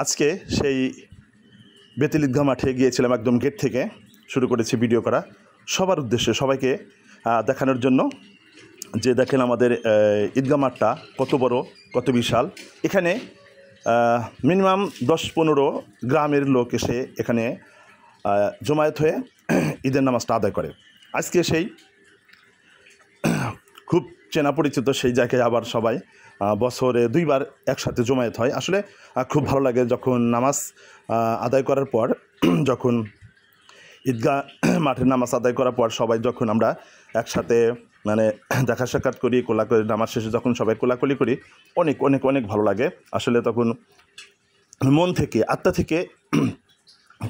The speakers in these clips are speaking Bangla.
আজকে সেই বেতেল ঈদগাহ মাঠে গিয়েছিলাম, একদম গেট থেকে শুরু করেছি ভিডিও করা সবার উদ্দেশ্যে, সবাইকে দেখানোর জন্য যে দেখেন আমাদের ঈদগাহ মাঠটা কত বড়, কত বিশাল। এখানে মিনিমাম 10-15 গ্রামের লোক এসে এখানে জমায়েত হয়ে ঈদের নামাজটা আদায় করে। আজকে সেই খুব চেনা পরিচিত সেই জায়গায় আবার সবাই বছরে 2 বার একসাথে জমায়েত হয়। আসলে খুব ভালো লাগে যখন নামাজ আদায় করার পর, যখন ঈদগাহ মাঠের নামাজ আদায় করার পর সবাই যখন আমরা একসাথে মানে দেখা সাক্ষাৎ করি, কোলাকুলি, নামাজ শেষে যখন সবাই কোলাকুলি করি, অনেক অনেক অনেক ভালো লাগে। আসলে তখন মন থেকে, আত্মা থেকে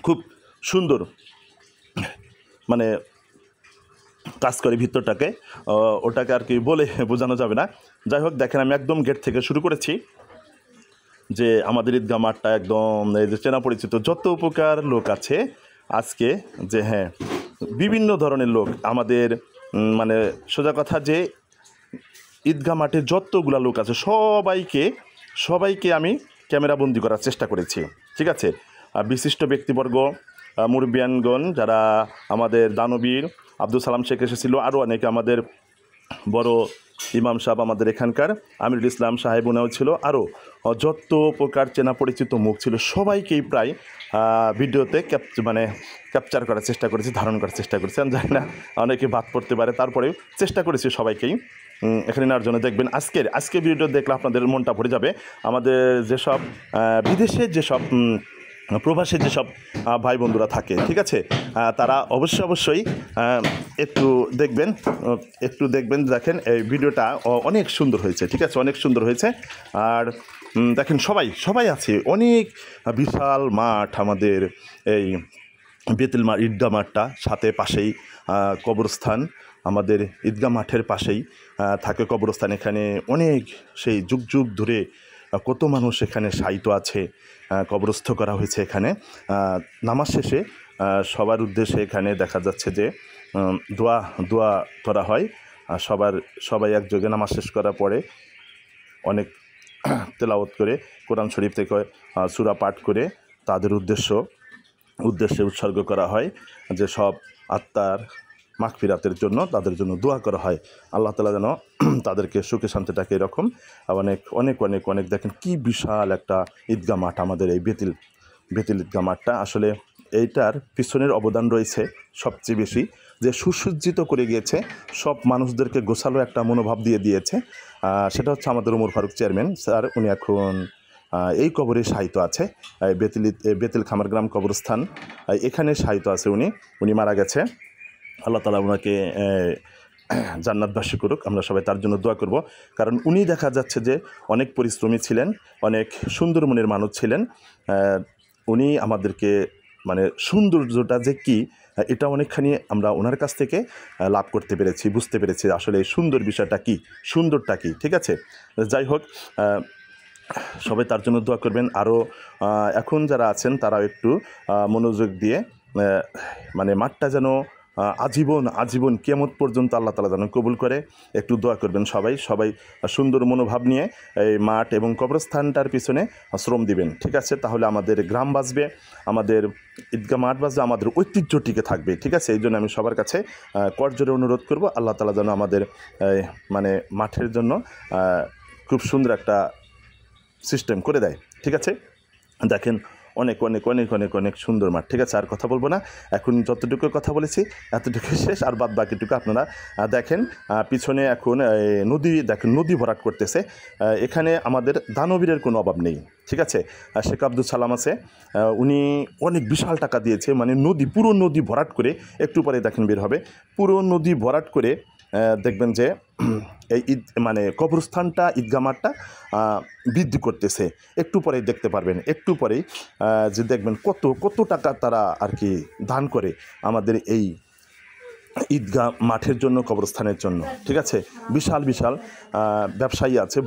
খুব সুন্দর মানে কাজ করে ভিতরটাকে, ওটাকে আর কি বলে বোঝানো যাবে না। যাই হোক, দেখেন আমি একদম গেট থেকে শুরু করেছি যে আমাদের ঈদগাহ মাঠটা একদম এই যে চেনা পরিচিত যত প্রকার লোক আছে আজকে, যে হ্যাঁ বিভিন্ন ধরনের লোক আমাদের, মানে সোজা কথা যে ঈদগাহ মাঠে যতগুলা লোক আছে সবাইকে আমি ক্যামেরাবন্দি করার চেষ্টা করেছি, ঠিক আছে। বিশিষ্ট ব্যক্তিবর্গ, মুরব্বিয়ানগণ যারা আমাদের দানবীর আব্দুল সালাম শেখ এসেছিল, আরও অনেকে আমাদের বড় ইমাম সাহেব আমাদের এখানকার আমিরুল ইসলাম সাহেবুনাও ছিল, আরও যত প্রকার চেনা পরিচিত মুখ ছিল সবাইকেই প্রায় ভিডিওতে ক্যাপচার করার চেষ্টা করেছি, ধারণ করার চেষ্টা করেছি। আমি জানি না অনেকে বাদ পড়তে পারে, তারপরেও চেষ্টা করেছি সবাইকেই এখানে নেওয়ার জন্য। দেখবেন আজকে ভিডিও দেখলে আপনাদের মনটা ভরে যাবে। আমাদের যেসব বিদেশে যেসব প্রবাসী যেসব ভাই বন্ধুরা থাকে, ঠিক আছে, তারা অবশ্যই একটু দেখবেন। দেখেন এই ভিডিওটা অনেক সুন্দর হয়েছে, ঠিক আছে, অনেক সুন্দর হয়েছে। আর দেখেন সবাই আছে, অনেক বিশাল মাঠ আমাদের এই বেতেল ঈদগাহ মাঠটা, সাথে পাশেই কবরস্থান, আমাদের ঈদগাহ মাঠের পাশেই থাকে কবরস্থান। এখানে অনেক সেই যুগ ধরে কত মানুষ এখানে শায়িত আছে, কবরস্থ করা হয়েছে এখানে। নামাজ শেষে সবার উদ্দেশ্যে এখানে দেখা যাচ্ছে যে দোয়া করা হয়। সবাই একযোগে নামাজ শেষ করার পরে অনেক তেলাওয়াত করে, কোরআন শরীফ থেকে সূরা পাঠ করে তাদের উদ্দেশ্যে উৎসর্গ করা হয়, যে সব আত্মার মাগফিরাতের জন্য তাদের জন্য দোয়া করা হয়। আল্লাহ তাআলা যেন তাদেরকে সুখে শান্তিটাকে এরকম অনেক অনেক অনেক অনেক দেখেন কি বিশাল একটা ঈদগাহ মাঠ আমাদের এই বেতেল ঈদগাহ মাঠটা। আসলে এইটার পিছনের অবদান রয়েছে সবচেয়ে বেশি, যে সুসজ্জিত করে গিয়েছে, সব মানুষদেরকে গোছালো একটা মনোভাব দিয়েছে। সেটা হচ্ছে আমাদের ওমর ফারুক চেয়ারম্যান স্যার। উনি এখন এই কবরে শায়িত আছে, বেতেল খামারগ্রাম কবরস্থান, এখানে শায়িত আছে উনি মারা গেছে। আল্লাহ তাআলা ওনাকে জান্নাতবাসী করুক, আমরা সবাই তার জন্য দোয়া করব। কারণ উনি দেখা যাচ্ছে যে অনেক পরিশ্রমী ছিলেন, অনেক সুন্দর মনের মানুষ ছিলেন। উনি আমাদেরকে মানে সৌন্দর্যটা যে কী, এটা অনেকখানি আমরা ওনার কাছ থেকে লাভ করতে পেরেছি, বুঝতে পেরেছি আসলে এই সুন্দর বিষয়টা কী, সুন্দরটা কী, ঠিক আছে। যাই হোক, সবাই তার জন্য দোয়া করবেন। আরও এখন যারা আছেন তারাও একটু মনোযোগ দিয়ে মানে মাঠটা যেন আজীবন কিয়ামত পর্যন্ত আল্লাহ তাআলা যেন কবুল করে, একটু দোয়া করবেন সবাই সুন্দর মনোভাব নিয়ে এই মাঠ এবং কবরস্থানটার পিছনে শ্রম দিবেন, ঠিক আছে। তাহলে আমাদের গ্রাম বাঁচবে, আমাদের ঈদগাহ মাঠ বাঁচবে, আমাদের ঐতিহ্য টিকে থাকবে, ঠিক আছে। এই জন্য আমি সবার কাছে করজোরে অনুরোধ করব, আল্লাহ তাআলা যেন আমাদের মানে মাঠের জন্য খুব সুন্দর একটা সিস্টেম করে দেয়, ঠিক আছে। দেখেন অনেক অনেক অনেক অনেক অনেক সুন্দর মাঠ, ঠিক আছে। আর কথা বলবো না, এখন যতটুকু কথা বলেছি এতটুকু শেষ, আর বাদ বাকিটুকু আপনারা দেখেন। পিছনে এখন নদী ভরাট করতেছে। এখানে আমাদের দানবীরের কোনো অভাব নেই, ঠিক আছে। শেখ আব্দুল সালাম আছে, উনি অনেক বিশাল টাকা দিয়েছে, মানে পুরো নদী ভরাট করে, একটু পরে দেখেন বের হবে, পুরো নদী ভরাট করে দেখবেন যে এই মানে কবরস্থানটা, ঈদগাহ মাঠটা বৃদ্ধি করতেছে। একটু পরেই দেখতে পারবেন, একটু পরেই যে দেখবেন কত টাকা তারা আর কি দান করে আমাদের এই ঈদগাহ মাঠের জন্য, কবরস্থানের জন্য, ঠিক আছে। বিশাল ব্যবসায়ী আছে,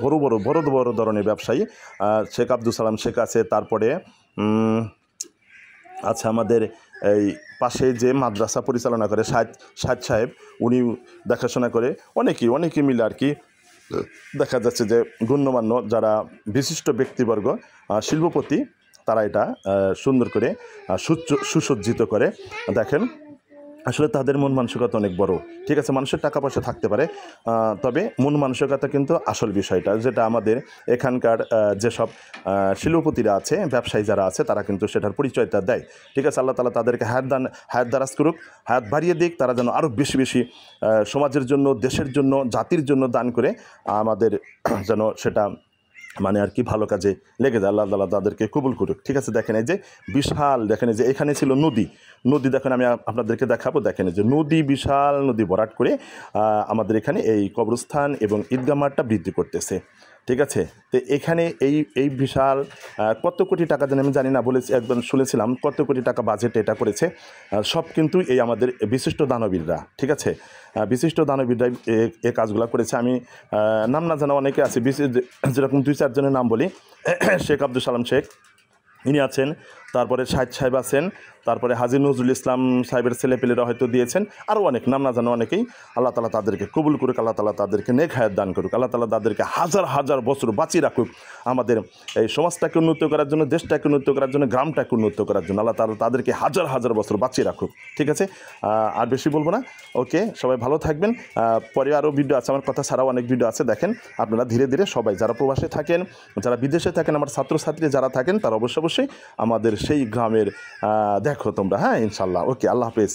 বড় ধরনের ব্যবসায়ী। শেখ আব্দুল সালাম শেখ আছে, তারপরে আচ্ছা আমাদের এই পাশে যে মাদ্রাসা পরিচালনা করে সাদ সাহেব, উনি দেখাশোনা করে, অনেকেই মিলে আর কি দেখা যাচ্ছে যে গণ্যমান্য যারা বিশিষ্ট ব্যক্তিবর্গ, শিল্পপতি, তারা এটা সুন্দর করে সুসজ্জিত করে। দেখেন আসলে তাদের মন মানসিকতা অনেক বড়। ঠিক আছে, মানুষের টাকা পয়সা থাকতে পারে, তবে মন মানসিকতা কিন্তু আসল বিষয়টা, যেটা আমাদের এখানকার যেসব শিল্পপতিরা আছে, ব্যবসায়ী যারা আছে, তারা কিন্তু সেটার পরিচয়টা দেয়। ঠিক আছে, আল্লাহ তাআলা তাদেরকে হায়াত দারাজ করুক, হায়াত বাড়িয়ে দিক, তারা যেন আরও বেশি বেশি সমাজের জন্য, দেশের জন্য, জাতির জন্য দান করে আমাদের যেন সেটা মানে আর কি ভালো কাজে লেগে যায়। আল্লাহ তাআলা তাদেরকে কবুল করুক। ঠিক আছে, দেখেন এই যে বিশাল, দেখেন এই যে এখানে ছিল নদী দেখেন, আমি আপনাদেরকে দেখাবো। দেখেন এই যে নদী, বিশাল নদী ভরাট করে আমাদের এখানে এই কবরস্থান এবং ঈদগাহ মাঠটা বৃদ্ধি করতেছে। ঠিক আছে, তো এখানে এই বিশাল কত কোটি টাকা যেন আমি জানি না, বলেছি একবার শুনেছিলাম কত কোটি টাকা বাজেট এটা করেছে। সব কিন্তু এই আমাদের বিশিষ্ট দানবীররা। ঠিক আছে, বিশিষ্ট দানবীররাই এই কাজগুলো করেছে। আমি নাম না জানা অনেকে আছে, যেরকম 2-4 জনের নাম বলি। শেখ আব্দুল সালাম শেখ, ইনি আছেন, তারপরে শাহেদ সাহেব আছেন, তারপরে হাজী নজরুল ইসলাম সাহেবের ছেলেপেলেরা হয়তো দিয়েছেন, আরও অনেক নাম না জানো অনেকেই। আল্লাহ তাআলা তাদেরকে কবুল করুক, আল্লাহ তাআলা তাদেরকে নেক হায়াত দান করুক, আল্লাহ তাআলা তাদেরকে হাজার হাজার বছর বাঁচিয়ে রাখুক, আমাদের এই সমাজটাকে উন্নত করার জন্য, দেশটাকে উন্নত করার জন্য, গ্রামটাকে উন্নত করার জন্য আল্লাহ তাআলা তাদেরকে হাজার হাজার বছর বাঁচিয়ে রাখুক। ঠিক আছে, আর বেশি বলবো না। ওকে, সবাই ভালো থাকবেন। পরে আরও ভিডিও আছে, আমার কথা ছাড়াও অনেক ভিডিও আছে। দেখেন আপনারা ধীরে ধীরে সবাই, যারা প্রবাসে থাকেন, যারা বিদেশে থাকেন, আমার ছাত্রছাত্রী যারা থাকেন, তারা অবশ্যই আমাদের সেই গ্রামের দেখো তোমরা। হ্যাঁ, ইনশাল্লাহ। ওকে, আল্লাহ হাফেজ।